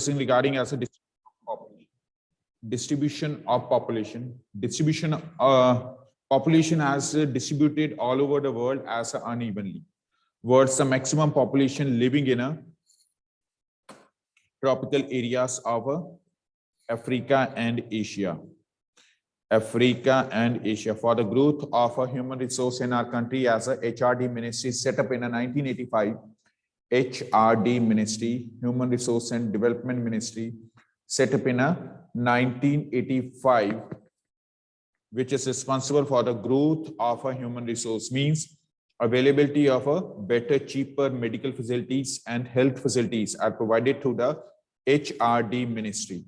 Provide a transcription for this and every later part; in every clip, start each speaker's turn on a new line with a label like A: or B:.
A: regarding as a distribution of population. Population has distributed all over the world as unevenly. What's the maximum population living in a tropical areas of Africa and Asia. Africa and Asia. For the growth of a human resource in our country as a HRD ministry set up in 1985. HRD ministry, Human Resource and Development Ministry, set up in 1985, which is responsible for the growth of a human resource, means availability of a better, cheaper medical facilities and health facilities are provided through the HRD ministry.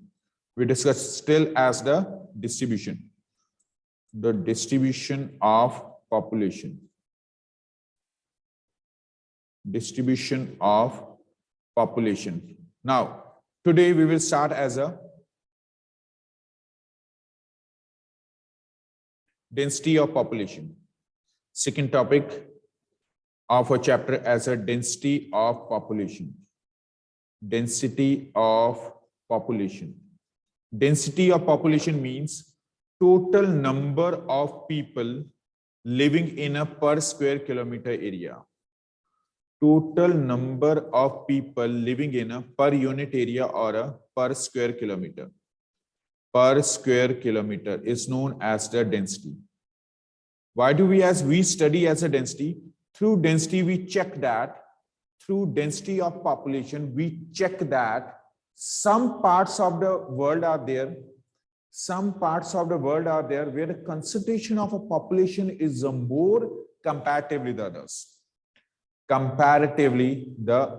A: We discuss still as the distribution of population. Distribution of population. Now, today we will start as a density of population. Second topic of a chapter as a density of population. Density of population. Density of population means total number of people living in a per square kilometer area. Total number of people living in a per unit area or a per square kilometer. Per square kilometer is known as the density. Why do we study as a density? Through density, we check that, through density of population, we check that some parts of the world are there, where the concentration of a population is more comparatively the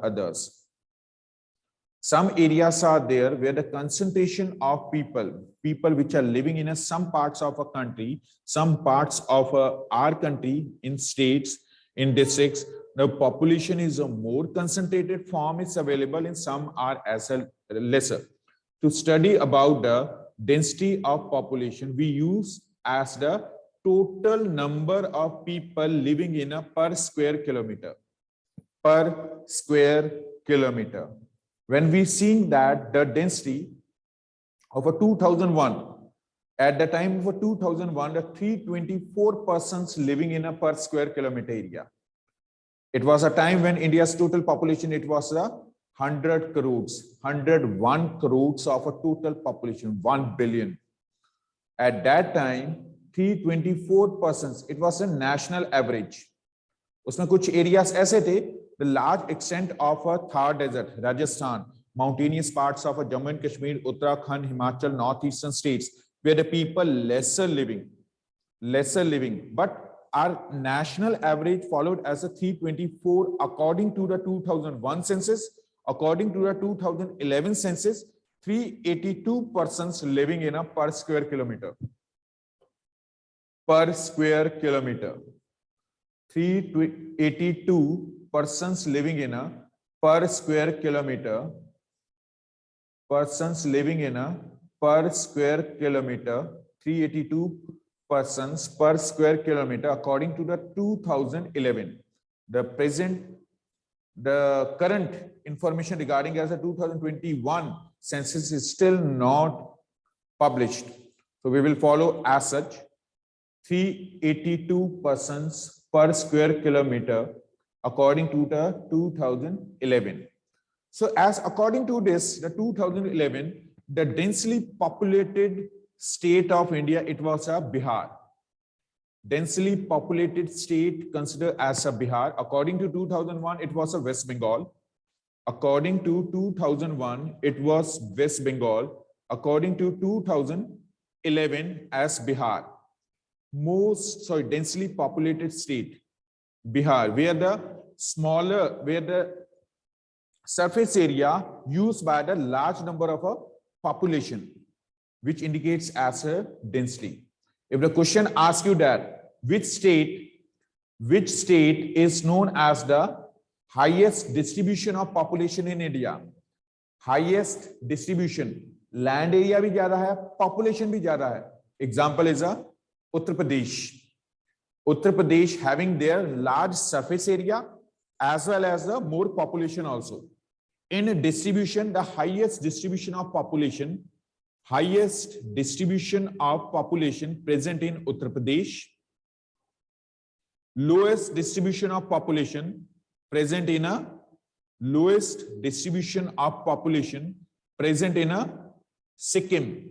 A: others. Some areas are there where the concentration of people which are living in some parts of a country, some parts of our country, in states, in districts, the population is a more concentrated form is available, in some are as a lesser. To study about the density of population, we use as the total number of people living in a per square kilometer. Per square kilometer. When we see that the density of a 2001, at the time of 2001, the 324 persons living in a per square kilometer area. It was a time when India's total population, it was 100 crores, 101 crores of a total population, 1 billion. At that time, 324 persons, it was a national average. उसमें कुछ areas ऐसे थे, the large extent of a Thar desert, Rajasthan, mountainous parts of Jammu and Kashmir, Uttarakhand, Himachal, northeastern states, where the people lesser living, but our national average followed as a 324 according to the 2001 census. According to the 2011 census, 382 persons living in a per square kilometer. Per square kilometer. 382 persons living in a per square kilometer. Persons living in a per square kilometer. 382 persons per square kilometer according to the 2011. The current information regarding as a 2021 census is still not published. So we will follow as such 382 persons per square kilometer according to the 2011. So as according to this, the 2011, the densely populated state of India, it was a Bihar. Densely populated state considered as a Bihar. According to 2001, it was a West Bengal. According to 2001, it was West Bengal. According to 2011, as Bihar. Densely populated state, Bihar, where the surface area used by the large number of a population, which indicates as a density. If the question asks you that which state is known as the highest distribution of population in India, highest distribution, land area भी ज़्यादा है, population भी ज़्यादा है. Example is a Uttar Pradesh. Uttar Pradesh having their large surface area as well as the more population also. In distribution, the highest distribution of population present in Uttar Pradesh, lowest distribution of population present in a Sikkim,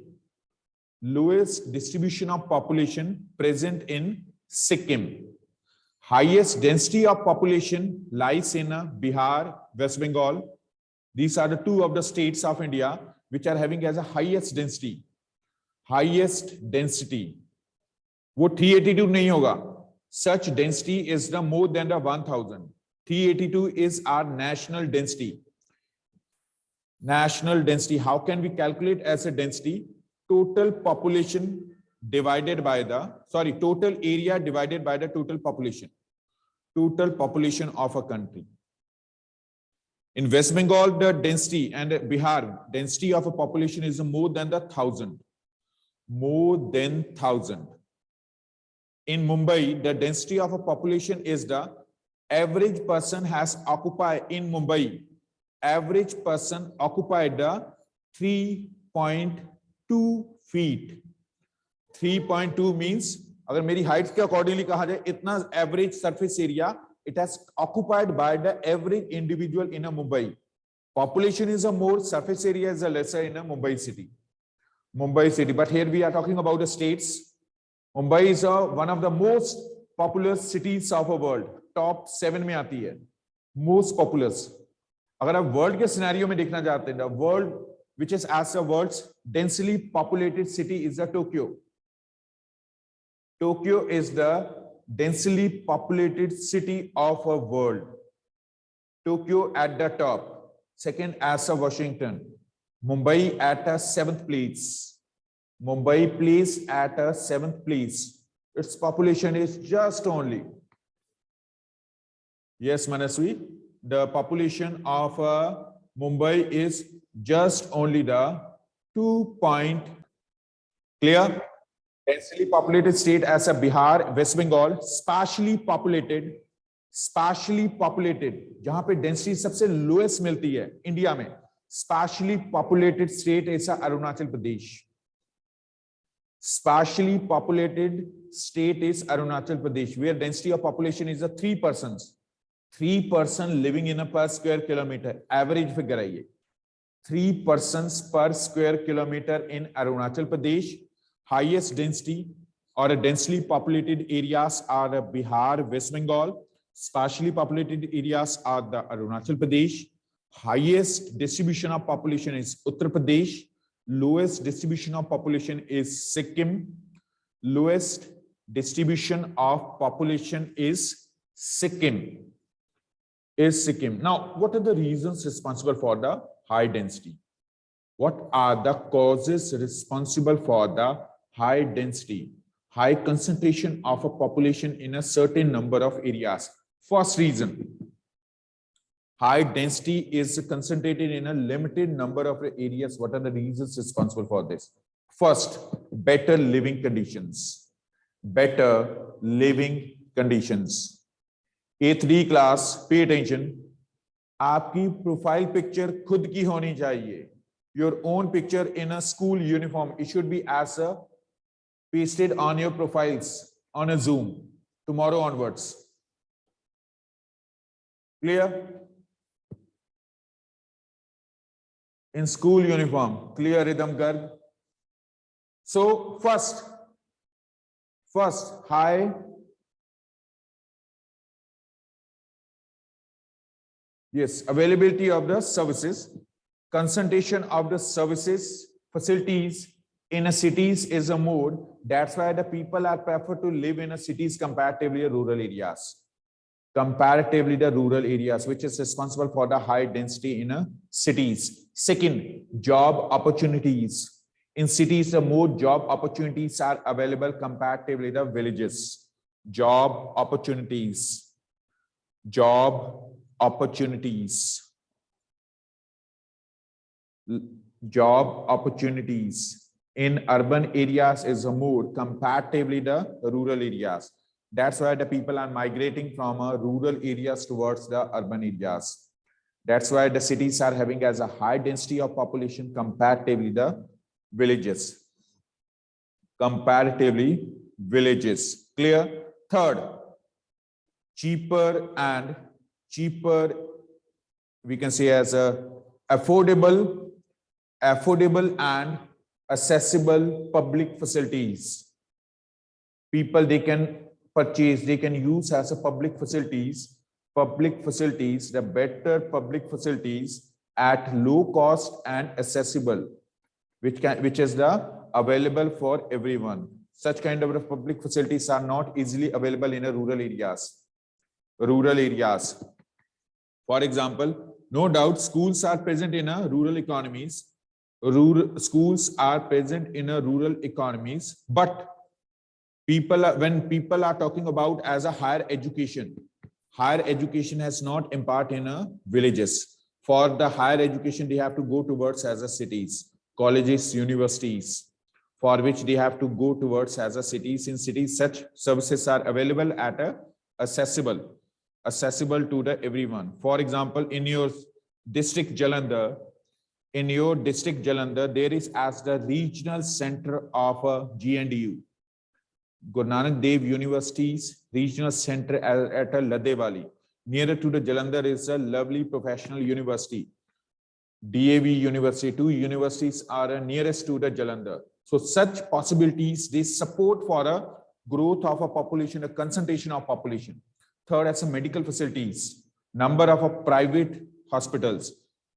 A: lowest distribution of population present in Sikkim. Highest density of population lies in Bihar, West Bengal. These are the two of the states of India which are having as a highest density. वो 382 नहीं होगा. Such density is the more than the 1000. 382 is our national density. How can we calculate as a density? Total population divided by the, total area divided by the total population of a country. In West Bengal, the density, and Bihar, density of a population is more than 1,000. In Mumbai, the density of a population is the average person has occupied in Mumbai. Average person occupied the 3.2 feet. 3.2 means, अगर मेरी height के accordingly कहा जाए, इतना average surface area it has occupied by the average individual in a Mumbai. Population is a more, surface area is a lesser in a Mumbai city. But here we are talking about the states. Mumbai is one of the most populous cities of the world. Top 7 में आती है. Most populous. अगर आप world के scenario में देखना चाहते हैं, the world which is as the world's densely populated city is the Tokyo. Tokyo is the densely populated city of a world. Tokyo at the top, second as a Washington. Mumbai at a 7th place. Mumbai place at a 7th place. Its population is just only, yes, Manaswi, the population of Mumbai is just only the 2 point, clear? Densely populated state as a Bihar, West Bengal, sparsely populated, जहां पे density सबसे lowest मिलती है India में, sparsely populated state is Arunachal Pradesh. Sparsely populated state is Arunachal Pradesh, where density of population is 3 persons. 3 person living in a per square kilometer. Average figure है ये. 3 persons per square kilometer in Arunachal Pradesh. Highest density or a densely populated areas are Bihar, West Bengal. Sparsely populated areas are the Arunachal Pradesh. Highest distribution of population is Uttar Pradesh. Lowest distribution of population is Sikkim. Lowest distribution of population is Sikkim. Now, what are the reasons responsible for the high density? What are the causes responsible for the high density, high concentration of a population in a certain number of areas? First reason, high density is concentrated in a limited number of areas. What are the reasons responsible for this? First, better living conditions. Better living conditions. 8th D class, pay attention. आपकी profile picture खुद की होनी चाहिए. Your own picture in a school uniform. It should be as a pasted on your profiles on a Zoom tomorrow onwards. Clear? In school uniform. Clear, Rhythm Garg? So first, high availability of the services. Concentration of the services, facilities in a cities is a mode. That's why the people are prefer to live in a cities comparatively rural areas. Comparatively the rural areas, which is responsible for the high density in a cities. Second, job opportunities. In cities, the more job opportunities are available comparatively the villages. Job opportunities. Job opportunities. Job opportunities in urban areas is more comparatively the rural areas. That's why the people are migrating from rural areas towards the urban areas. That's why the cities are having as a high density of population comparatively the villages. Comparatively villages. Clear? Third, cheaper and cheaper, we can say as a affordable and accessible public facilities. People, they can purchase, they can use as a public facilities, the better public facilities at low cost and accessible, which is the available for everyone. Such kind of public facilities are not easily available in a rural areas. For example, no doubt schools are present in a rural economies. Schools are present in a rural economies, but when people are talking about as a higher education has not impart in a villages. For the higher education, they have to go towards as a cities, colleges, universities, for which they have to go towards as a cities. In cities, such services are available at a accessible to the everyone. For example, in your district Jalandhar, there is as the regional center of a GNDU, Guru Nanak Dev University's regional center at Ladewali. Nearer to the Jalandhar is a lovely professional university, DAV University. Two universities are nearest to the Jalandhar. So such possibilities, they support for a growth of a population, a concentration of population. Third, as a medical facilities, number of a private hospitals.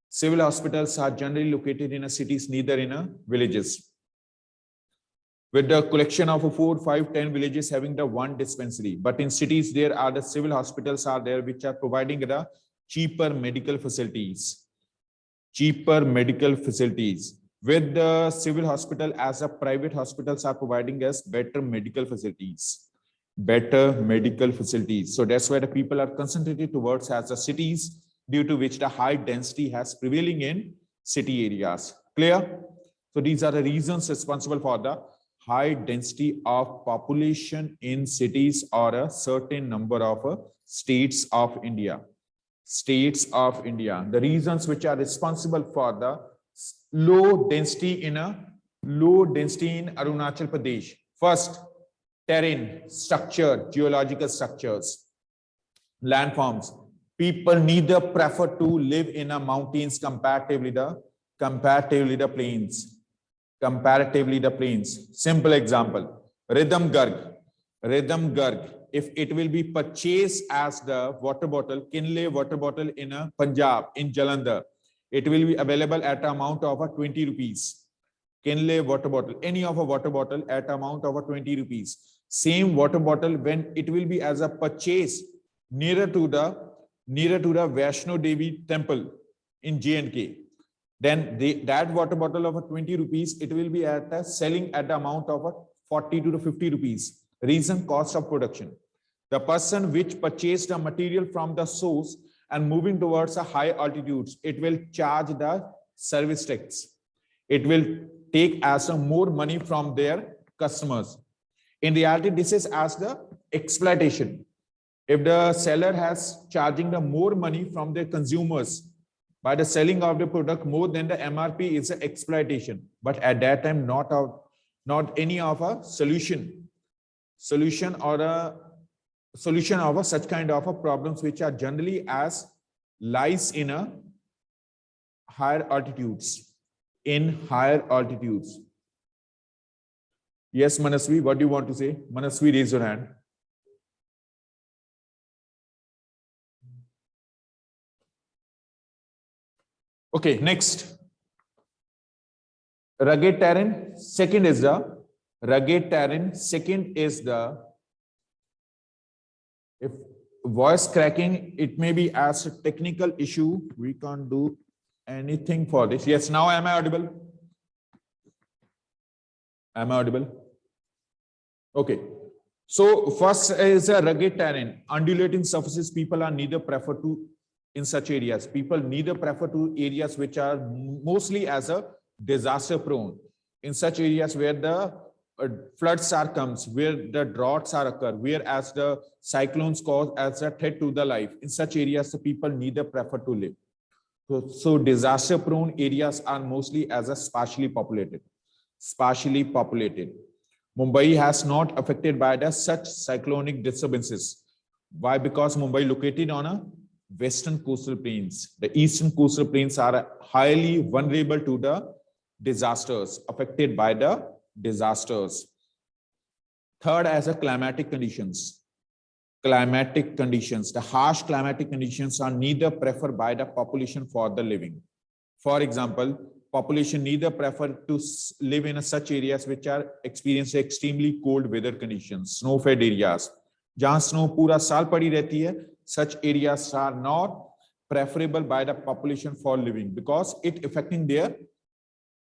A: Civil hospitals are generally located in a cities, neither in a villages. With the collection of 4, 5, 10 villages having the one dispensary. But in cities, there are the civil hospitals are there, which are providing the cheaper medical facilities. With the civil hospital as a private hospitals are providing us better medical facilities. So that's why the people are concentrated towards as the cities, due to which the high density has prevailing in city areas. Clear? So these are the reasons responsible for the high density of population in cities or a certain number of states of India. The reasons which are responsible for the low density in Arunachal Pradesh. First, terrain, structure, geological structures, landforms. People neither prefer to live in a mountains comparatively the plains. Simple example, Rhythm Garg. If it will be purchased as the water bottle, Kinley water bottle in a Punjab, in Jalandhar, it will be available at an amount of 20 rupees. Kinley water bottle, any of a water bottle at amount of 20 rupees. Same water bottle, when it will be as a purchase nearer to the Vaishno Devi temple in J&K, then that water bottle of 20 rupees, it will be selling at the amount of 40 to 50 rupees. Reason, cost of production. The person which purchased the material from the source and moving towards a high altitudes, it will charge the service tax. It will take as more money from their customers. In reality, this is as the exploitation. If the seller has charging the more money from their consumers by the selling of the product more than the MRP, is an exploitation. But at that time, not any of a solution of such kind of a problems which are generally as lies in a higher altitudes. Yes, Manasvi, what do you want to say? Manasvi, raise your hand. Okay, next. Rugged terrain. Second is the if voice cracking, it may be as a technical issue. We can't do anything for this. Yes, now am I audible? Okay. So first is a rugged terrain, undulating surfaces. People are neither prefer to in such areas. People neither prefer to areas which are mostly as a disaster prone. In such areas where the floods are comes, where the droughts are occur, whereas the cyclones cause as a threat to the life. In such areas, the people neither prefer to live. So disaster prone areas are mostly as a sparsely populated. Sparsely populated. Mumbai has not affected by the such cyclonic disturbances. Why? Because Mumbai located on a western coastal plains. The eastern coastal plains are highly vulnerable to the disasters, affected by the disasters. Third, as a climatic conditions. Climatic conditions. The harsh climatic conditions are neither preferred by the population for the living. For example, population neither prefer to live in such areas which are experiencing extremely cold weather conditions, snow-fed areas. जहां snow पूरा साल पड़ी रहती है, such areas are not preferable by the population for living because it affecting their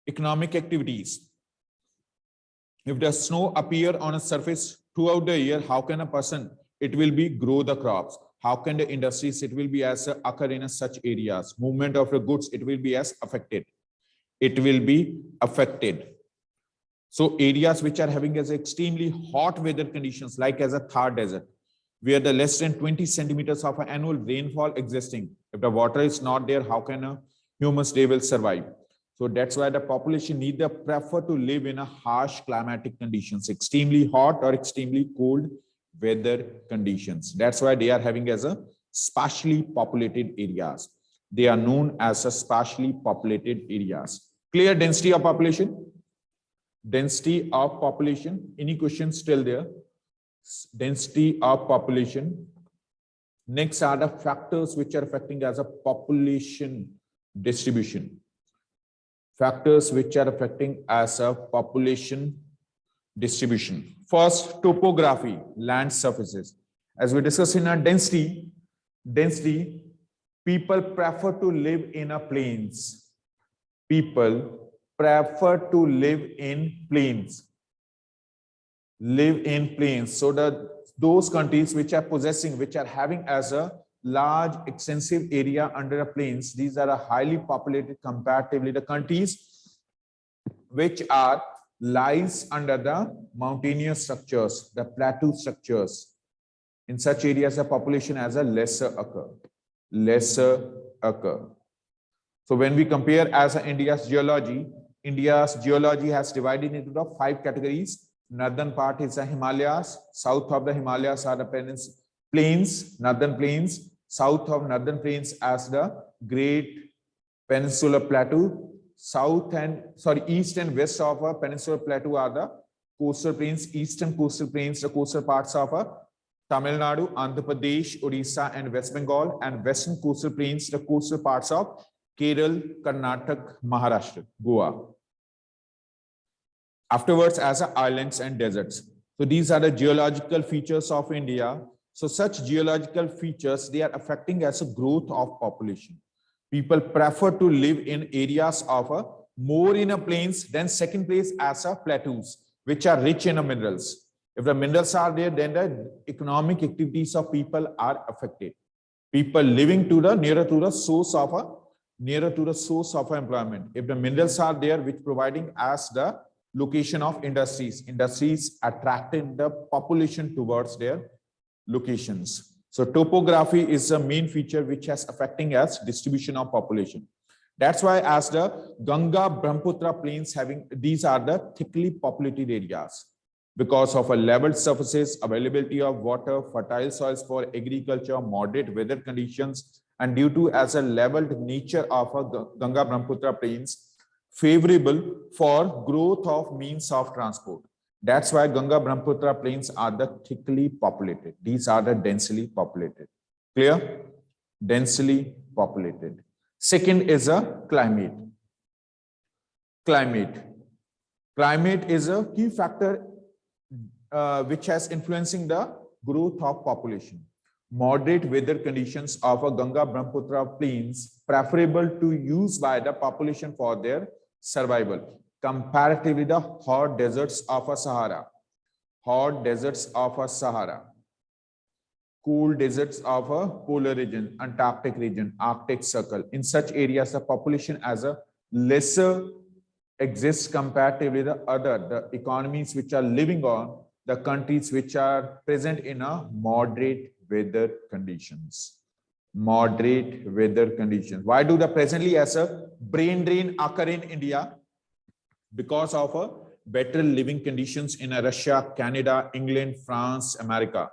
A: economic activities. If the snow appear on a surface throughout the year, how can a person, it will be grow the crops. How can the industries, it will be as occur in such areas. Movement of the goods, it will be as affected. It will be affected. So areas which are having as extremely hot weather conditions, like as a Thar desert, where the less than 20 centimeters of annual rainfall existing. If the water is not there, how can a humans they will survive? So that's why the population neither prefer to live in a harsh climatic conditions, extremely hot or extremely cold weather conditions. That's why they are having as a sparsely populated areas. They are known as a sparsely populated areas. Clear density of population? Density of population. Any questions still there? Density of population. Next are the factors which are affecting as a population distribution. Factors which are affecting as a population distribution. First, topography, land surfaces. As we discussed in our density, people prefer to live in a plains. People prefer to live in plains. Live in plains. So that those countries which are possessing, which are having as a large extensive area under the plains, these are a highly populated comparatively the countries which are lies under the mountainous structures, the plateau structures. In such areas, the population has a lesser occur. So when we compare as India's geology has divided into the 5 categories. Northern part is the Himalayas. South of the Himalayas are the plains, northern plains. South of northern plains as the Great Peninsular Plateau. East and west of a Peninsular Plateau are the coastal plains. Eastern coastal plains, the coastal parts of Tamil Nadu, Andhra Pradesh, Odisha, and West Bengal, and western coastal plains, the coastal parts of Kerala, Karnataka, Maharashtra, Goa. Afterwards, as islands and deserts. So these are the geological features of India. So such geological features, they are affecting as a growth of population. People prefer to live in areas of more in a plains, then second place as a plateaus, which are rich in minerals. If the minerals are there, then the economic activities of people are affected. People living to the nearer to the source of employment. If the minerals are there, which providing as the location of industries attracting the population towards their locations. So topography is a main feature which has affecting as distribution of population. That's why as the Ganga Brahmaputra plains having, these are the thickly populated areas because of a leveled surfaces, availability of water, fertile soils for agriculture, moderate weather conditions, and due to as a leveled nature of a Ganga Brahmaputra plains, favorable for growth of means of transport. That's why Ganga Brahmaputra plains are the thickly populated. These are the densely populated. Clear? Densely populated. Second is a climate. Climate is a key factor which has influencing the growth of population. Moderate weather conditions of a Ganga Brahmaputra plains preferable to use by the population for their survival. Comparatively, the hot deserts of a Sahara, cool deserts of a polar region, Antarctic region, Arctic Circle. In such areas, the population as a lesser exists comparatively the economies which are living on the countries which are present in a moderate weather conditions. Moderate weather conditions. Why do the presently as a brain drain occur in India? Because of a better living conditions in Russia, Canada, England, France, America,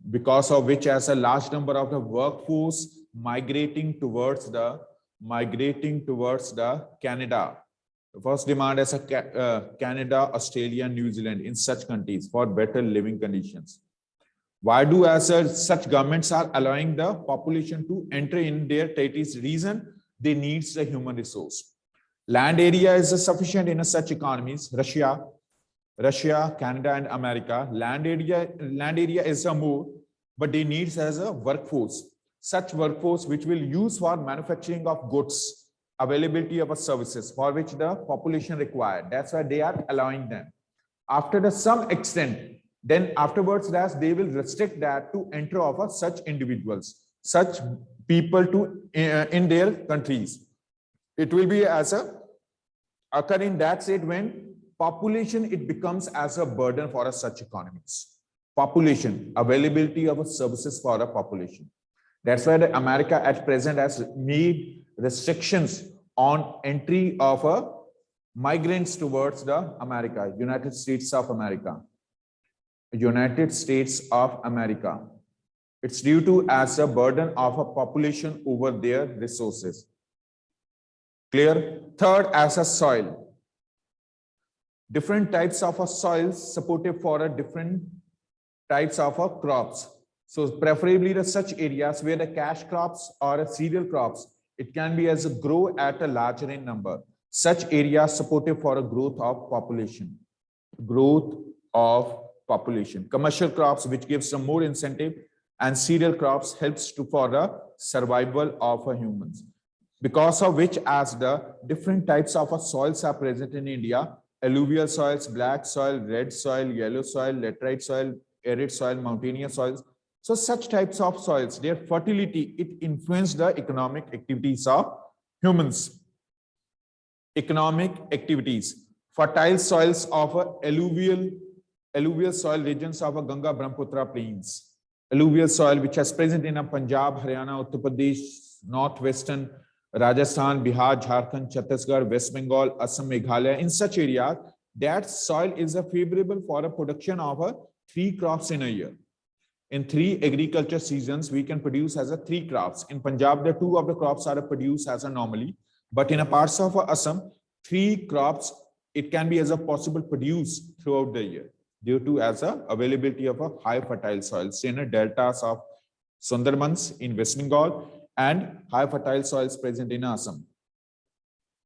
A: because of which as a large number of the workforce migrating towards the Canada. The first demand as a Canada, Australia, New Zealand, in such countries for better living conditions. Why do as such governments are allowing the population to enter in their territories? Reason, they needs the human resource. Land area is sufficient in such economies. Russia, Canada, and America. Land area is more, but they needs as a workforce. Such workforce which will use for manufacturing of goods, availability of services for which the population required. That's why they are allowing them. After some extent, then afterwards that they will restrict that to enter of such individuals, such people to in their countries. It will be as a occur in that state when population it becomes as a burden for such economies. Population, availability of services for a population. That's why the America at present has made restrictions on entry of migrants towards the America, United States of America. United States of America. It's due to as a burden of a population over their resources. Clear? Third, as a soil. Different types of soils supportive for a different types of crops. So preferably the such areas where the cash crops or cereal crops, it can be as a grow at a larger in number. Such areas supportive for a growth of population. Growth of population. Commercial crops which gives some more incentive, and cereal crops helps to for the survival of humans. Because of which as the different types of soils are present in India, alluvial soils, black soil, red soil, yellow soil, laterite soil, arid soil, mountainous soils. So such types of soils, their fertility, it influences the economic activities of humans. Economic activities. Fertile soils of alluvial soil regions of Ganga Brahmaputra plains. Alluvial soil which is present in Punjab, Haryana, Uttar Pradesh, northwestern Rajasthan, Bihar, Jharkhand, Chhattisgarh, West Bengal, Assam, Meghalaya. In such areas, that soil is favorable for a production of 3 crops in a year. In 3 agriculture seasons, we can produce as 3 crops. In Punjab, the 2 of the crops are produced as normally, but in a parts of Assam, 3 crops it can be as a possible produce throughout the year due to as a availability of a high fertile soils in deltas of Sundarbans in West Bengal and high fertile soils present in Assam.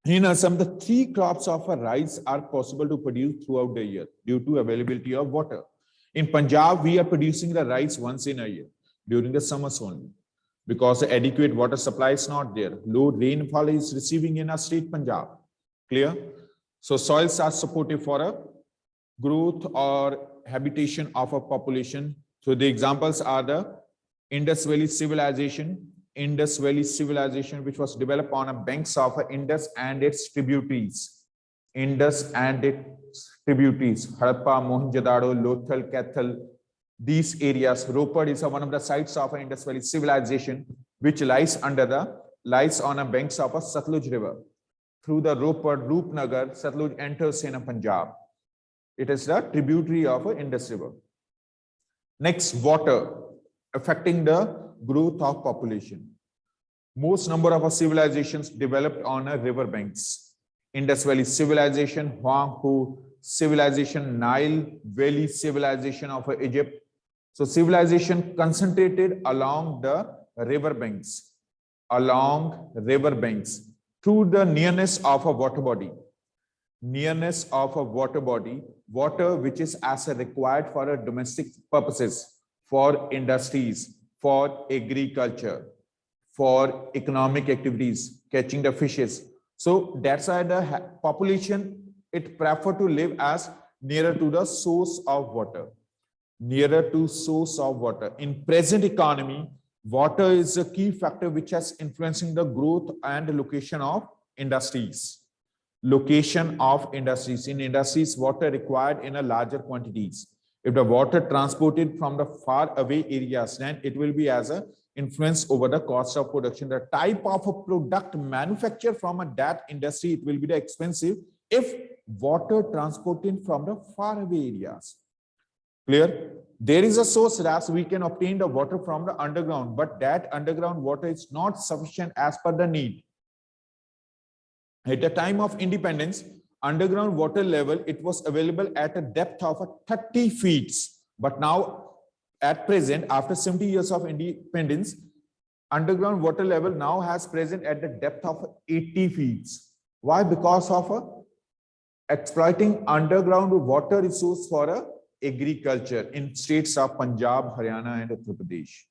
A: In Assam, the 3 crops of rice are possible to produce throughout the year due to availability of water. In Punjab, we are producing the rice once in a year during the summers only because the adequate water supply is not there. Low rainfall is receiving in our state Punjab. Clear? So soils are supportive for a growth or habitation of a population. So the examples are the Indus Valley Civilization, which was developed on a banks of Indus and its tributaries. Harappa, Mohenjo-daro, Lothal, Kathal, these areas. Ropar is one of the sites of Indus Valley Civilization, which lies on a banks of a Satluj River. Through the Ropar, Roopnagar, Satluj enters in Punjab. It is the tributary of Indus River. Next, water affecting the growth of population. Most number of civilizations developed on river banks. Indus Valley Civilization, Huangpu Civilization, Nile Valley Civilization of Egypt. So civilization concentrated along the river banks, through the nearness of a water body. Water which is as required for domestic purposes, for industries, for agriculture, for economic activities, catching the fishes. So that's why the population, it prefer to live as nearer to the source of water. In present economy, water is a key factor which is influencing the growth and location of industries. In industries, water required in a larger quantities. If the water transported from the far away areas, then it will be as a influence over the cost of production. The type of a product manufactured from that industry, it will be the expensive if water transported from the faraway areas. Clear? There is a source that we can obtain the water from the underground, but that underground water is not sufficient as per the need. At the time of independence, underground water level, it was available at a depth of 30 feet. But now, at present, after 70 years of independence, underground water level now has present at the depth of 80 feet. Why? Because of exploiting underground water resource for agriculture in states of Punjab, Haryana, and Uttar Pradesh.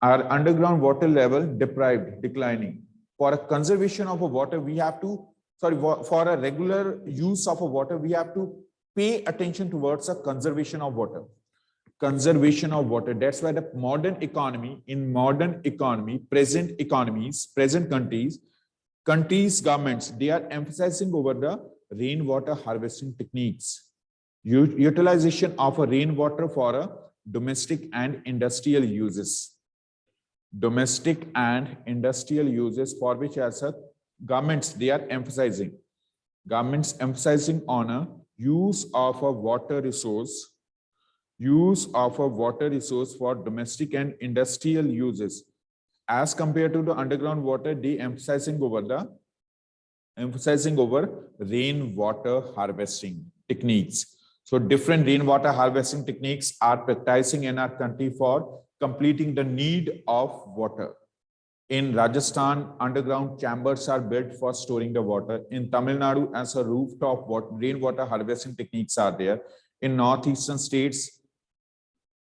A: Our underground water level declining. For a conservation of a water, we have to, for a regular use of a water, we have to pay attention towards a conservation of water. Conservation of water. That's why the modern economy, present economies, present countries, governments, they are emphasizing over the rainwater harvesting techniques. Utilization of a rainwater for a domestic and industrial uses. Domestic and industrial uses for which as a governments, they are emphasizing. Governments emphasizing on a use of a water resource for domestic and industrial uses. As compared to the underground water, they emphasizing over rainwater harvesting techniques. So different rainwater harvesting techniques are practicing in our country for completing the need of water. In Rajasthan, underground chambers are built for storing the water. In Tamil Nadu, as a rooftop rainwater harvesting techniques are there. In northeastern states,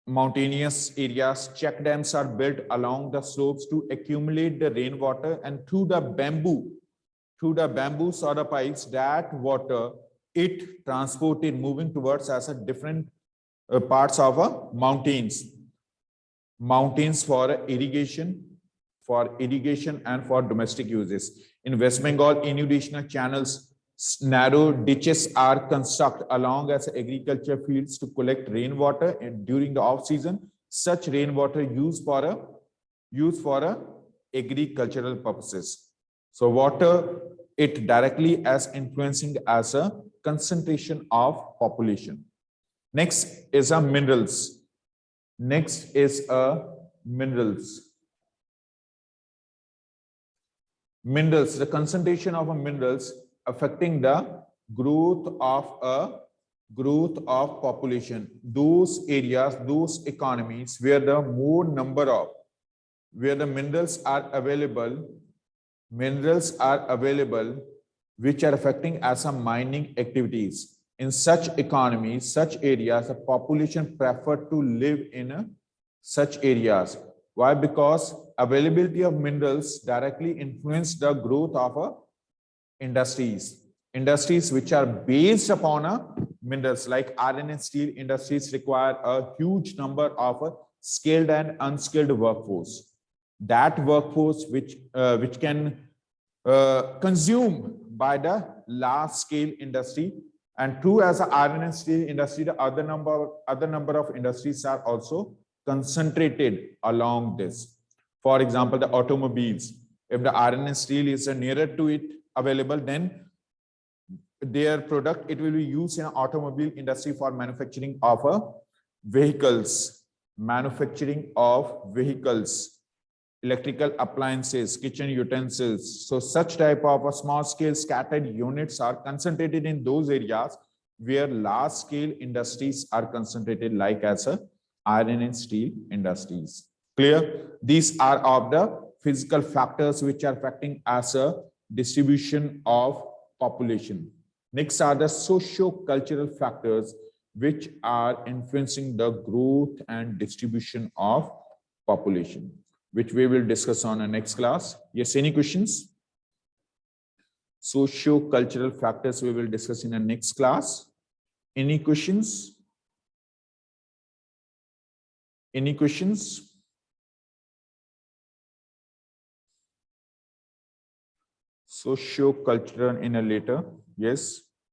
A: mountainous areas, check dams are built along the slopes to accumulate the rainwater, and through the bamboo soda pipes, that water it transported moving towards as a different parts of mountains for irrigation and for domestic uses. In West Bengal, inundational channels, narrow ditches are constructed along as agriculture fields to collect rainwater, and during the off season, such rainwater used for agricultural purposes. So water, it directly as influencing as a concentration of population. Next is a minerals. Minerals, the concentration of minerals affecting the growth of population. Those areas, those economies where the minerals are available, which are affecting as a mining activities. In such economies, such areas, the population prefer to live in such areas. Why? Because availability of minerals directly influence the growth of industries which are based upon minerals, like iron and steel industries require a huge number of skilled and unskilled workforce. That workforce which can consume by the large scale industry, and true as an iron and steel industry, the other number of industries are also concentrated along this. For example, the automobiles, if the iron and steel is nearer to it available, then their product, it will be used in an automobile industry for manufacturing of vehicles, electrical appliances, kitchen utensils. So such type of small scale scattered units are concentrated in those areas where large scale industries are concentrated, like as a iron and steel industries. Clear? These are of the physical factors which are affecting as a distribution of population. Next are the socio-cultural factors which are influencing the growth and distribution of population, which we will discuss on the next class. Yes, any questions? Socio-cultural factors we will discuss in the next class. Any questions? Any questions? Socio-cultural in a later. Yes.